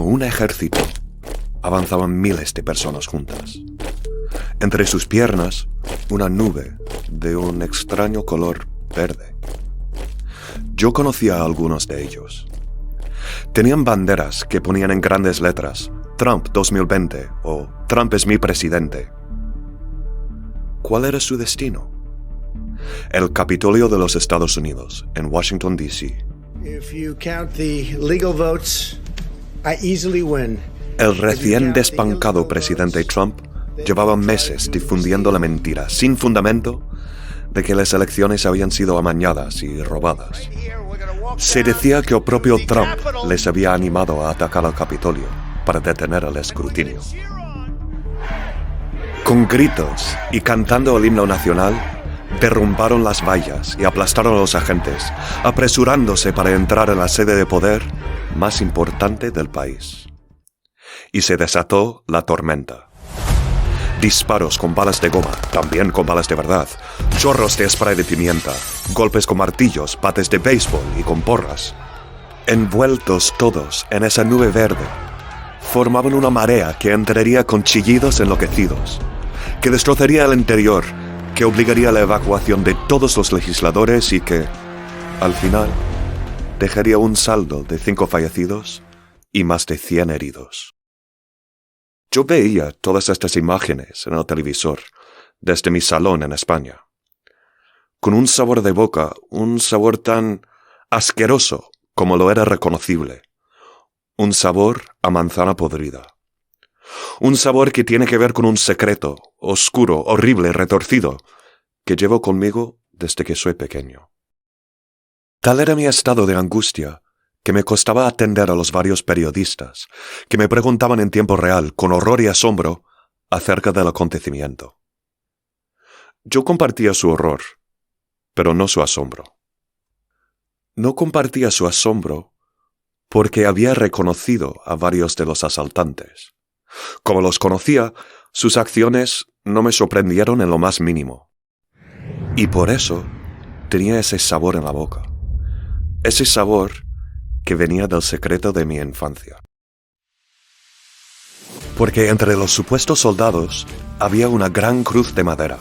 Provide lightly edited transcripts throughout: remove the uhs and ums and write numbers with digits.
un ejército, avanzaban miles de personas juntas. Entre sus piernas, una nube de un extraño color verde. Yo conocía a algunos de ellos. Tenían banderas que ponían en grandes letras Trump 2020 o Trump es mi presidente. ¿Cuál era su destino? El Capitolio de los Estados Unidos, en Washington, D.C. El recién despancado presidente Trump llevaba meses difundiendo la mentira, sin fundamento, de que las elecciones habían sido amañadas y robadas. Se decía que el propio Trump les había animado a atacar al Capitolio para detener el escrutinio. Con gritos y cantando el himno nacional, derrumbaron las vallas y aplastaron a los agentes, apresurándose para entrar en la sede de poder más importante del país. Y se desató la tormenta. Disparos con balas de goma, también con balas de verdad, chorros de spray de pimienta, golpes con martillos, bates de béisbol y con porras. Envueltos todos en esa nube verde, formaban una marea que entraría con chillidos enloquecidos, que destrozaría el interior, que obligaría a la evacuación de todos los legisladores y que, al final, dejaría un saldo de 5 fallecidos y más de 100 heridos. Yo veía todas estas imágenes en el televisor desde mi salón en España, con un sabor de boca, un sabor tan asqueroso como lo era reconocible, un sabor a manzana podrida, un sabor que tiene que ver con un secreto, oscuro, horrible, retorcido, que llevo conmigo desde que soy pequeño. Tal era mi estado de angustia, que me costaba atender a los varios periodistas, que me preguntaban en tiempo real, con horror y asombro, acerca del acontecimiento. Yo compartía su horror, pero no su asombro. No compartía su asombro porque había reconocido a varios de los asaltantes. Como los conocía, sus acciones no me sorprendieron en lo más mínimo. Y por eso tenía ese sabor en la boca. Ese sabor que venía del secreto de mi infancia. Porque entre los supuestos soldados había una gran cruz de madera.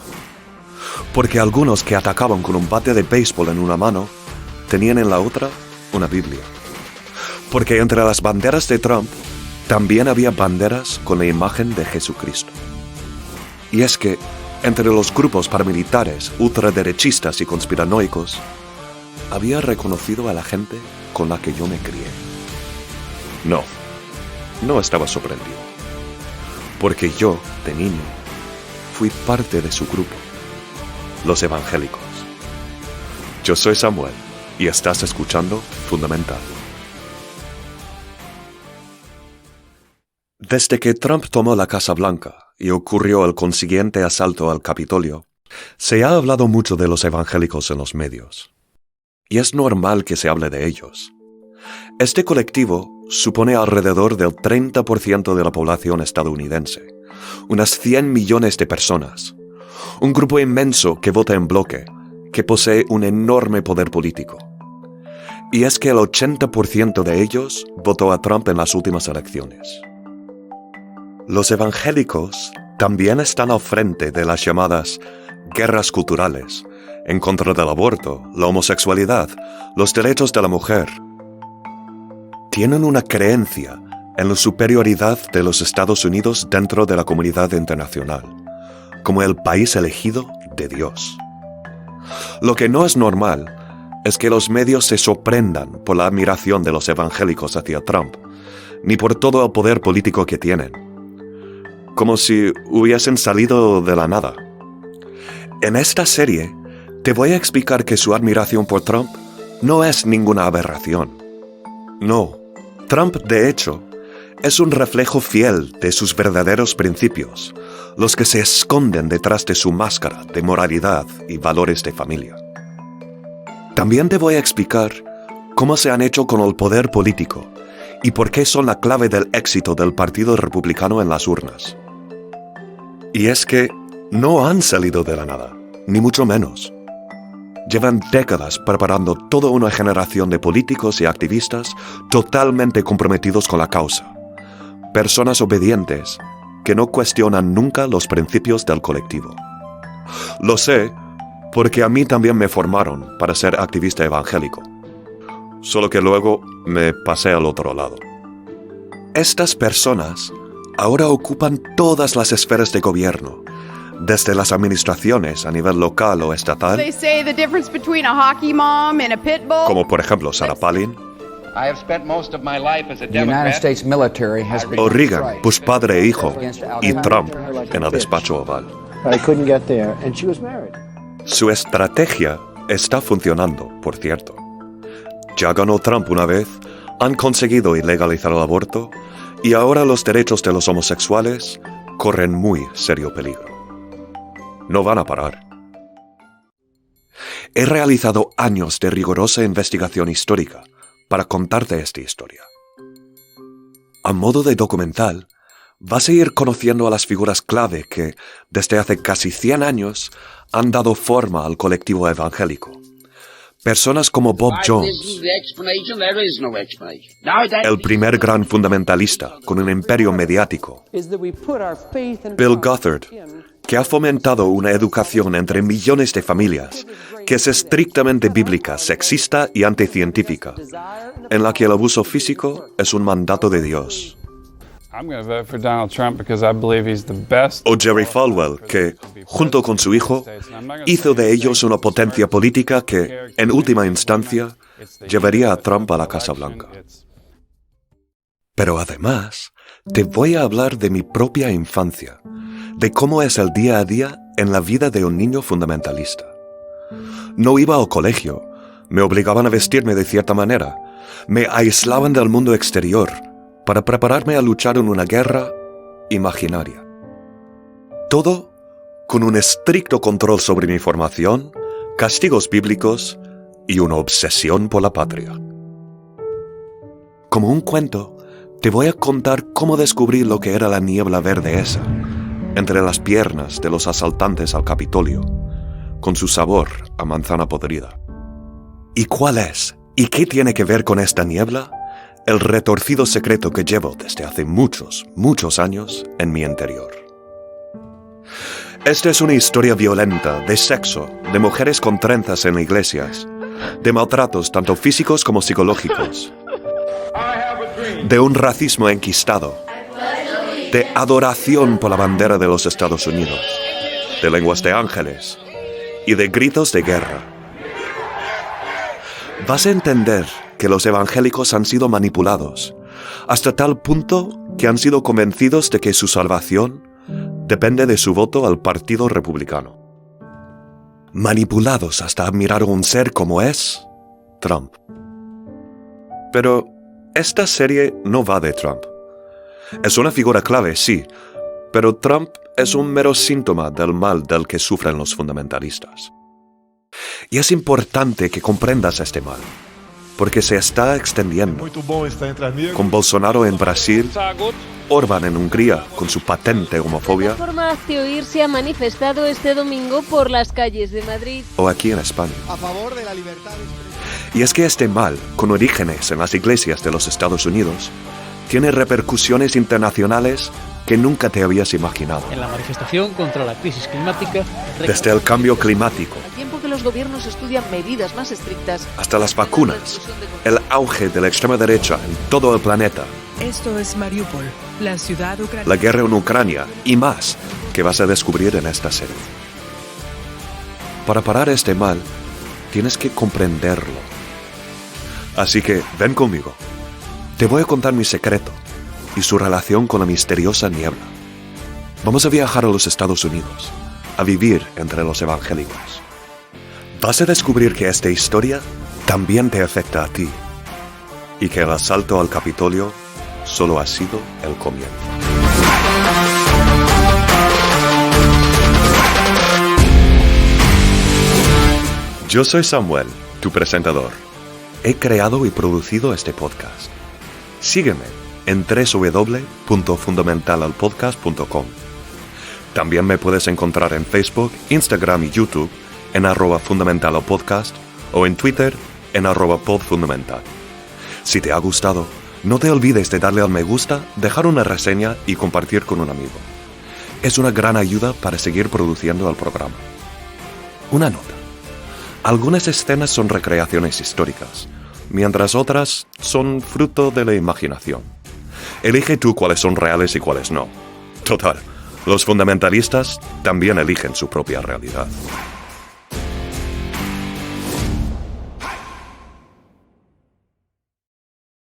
Porque algunos que atacaban con un bate de béisbol en una mano tenían en la otra una Biblia. Porque entre las banderas de Trump también había banderas con la imagen de Jesucristo. Y es que entre los grupos paramilitares, ultraderechistas y conspiranoicos, había reconocido a la gente con la que yo me crié. No estaba sorprendido. Porque yo, de niño, fui parte de su grupo, los evangélicos. Yo soy Samuel y estás escuchando Fundamental. Desde que Trump tomó la Casa Blanca y ocurrió el consiguiente asalto al Capitolio, se ha hablado mucho de los evangélicos en los medios. Y es normal que se hable de ellos. Este colectivo supone alrededor del 30% de la población estadounidense, unas 100 millones de personas, un grupo inmenso que vota en bloque, que posee un enorme poder político. Y es que el 80% de ellos votó a Trump en las últimas elecciones. Los evangélicos también están al frente de las llamadas guerras culturales, en contra del aborto, la homosexualidad, los derechos de la mujer. Tienen una creencia en la superioridad de los Estados Unidos dentro de la comunidad internacional, como el país elegido de Dios. Lo que no es normal es que los medios se sorprendan por la admiración de los evangélicos hacia Trump, ni por todo el poder político que tienen, como si hubiesen salido de la nada. En esta serie, te voy a explicar que su admiración por Trump no es ninguna aberración. No, Trump, de hecho, es un reflejo fiel de sus verdaderos principios, los que se esconden detrás de su máscara de moralidad y valores de familia. También te voy a explicar cómo se han hecho con el poder político y por qué son la clave del éxito del Partido Republicano en las urnas. Y es que no han salido de la nada, ni mucho menos. Llevan décadas preparando toda una generación de políticos y activistas totalmente comprometidos con la causa, personas obedientes que no cuestionan nunca los principios del colectivo. Lo sé porque a mí también me formaron para ser activista evangélico, solo que luego me pasé al otro lado. Estas personas ahora ocupan todas las esferas de gobierno, desde las administraciones a nivel local o estatal, como por ejemplo Sarah Palin, o Reagan, Bush padre e hijo, y Trump en el despacho oval. Su estrategia está funcionando, por cierto. Ya ganó Trump una vez, han conseguido ilegalizar el aborto, y ahora los derechos de los homosexuales corren muy serio peligro. No van a parar. He realizado años de rigurosa investigación histórica para contarte esta historia. A modo de documental, vas a ir conociendo a las figuras clave que, desde hace casi 100 años, han dado forma al colectivo evangélico. Personas como Bob Jones, el primer gran fundamentalista con un imperio mediático. Bill Gothard, que ha fomentado una educación entre millones de familias que es estrictamente bíblica, sexista y anticientífica, en la que el abuso físico es un mandato de Dios. O Jerry Falwell, que, junto con su hijo, hizo de ellos una potencia política que, en última instancia, llevaría a Trump a la Casa Blanca. Pero además, te voy a hablar de mi propia infancia, de cómo es el día a día en la vida de un niño fundamentalista. No iba al colegio, me obligaban a vestirme de cierta manera, me aislaban del mundo exterior, para prepararme a luchar en una guerra imaginaria. Todo con un estricto control sobre mi formación, castigos bíblicos y una obsesión por la patria. Como un cuento, te voy a contar cómo descubrí lo que era la niebla verde esa, entre las piernas de los asaltantes al Capitolio, con su sabor a manzana podrida. ¿Y cuál es? ¿Y qué tiene que ver con esta niebla? El retorcido secreto que llevo desde hace muchos, muchos años en mi interior. Esta es una historia violenta de sexo, de mujeres con trenzas en iglesias, de maltratos tanto físicos como psicológicos, de un racismo enquistado, de adoración por la bandera de los Estados Unidos, de lenguas de ángeles y de gritos de guerra. Vas a entender que los evangélicos han sido manipulados, hasta tal punto que han sido convencidos de que su salvación depende de su voto al Partido Republicano. Manipulados hasta admirar a un ser como es Trump. Pero esta serie no va de Trump. Es una figura clave, sí, pero Trump es un mero síntoma del mal del que sufren los fundamentalistas. Y es importante que comprendas este mal, porque se está extendiendo. Con Bolsonaro en Brasil, Orbán en Hungría con su patente homofobia, La plataforma Hazte Oír se ha manifestado este domingo por las calles de Madrid. O aquí en España. A favor de la libertad de expresión. Y es que este mal, con orígenes en las iglesias de los Estados Unidos, tiene repercusiones internacionales que nunca te habías imaginado. En la manifestación contra la crisis climática, Desde el cambio climático, Al tiempo que los gobiernos estudian medidas más estrictas, hasta las vacunas, el auge de la extrema derecha en todo el planeta, Esto es Mariupol, la ciudad ucraniana. la guerra en Ucrania y más que vas a descubrir en esta serie. Para parar este mal, tienes que comprenderlo. Así que ven conmigo. Te voy a contar mi secreto y su relación con la misteriosa niebla. Vamos a viajar a los Estados Unidos, a vivir entre los evangélicos. Vas a descubrir que esta historia también te afecta a ti y que el asalto al Capitolio solo ha sido el comienzo. Yo soy Samuel, tu presentador. He creado y producido este podcast. Sígueme en www.fundamentalalpodcast.com. También me puedes encontrar en Facebook, Instagram y YouTube en @fundamentalalpodcast o en Twitter en @podfundamental. Si te ha gustado, No te olvides de darle al me gusta, dejar una reseña y compartir con un amigo. Es una gran ayuda para seguir produciendo el programa. Una nota. Algunas escenas son recreaciones históricas, mientras otras son fruto de la imaginación. Elige tú cuáles son reales y cuáles no. Total, los fundamentalistas también eligen su propia realidad.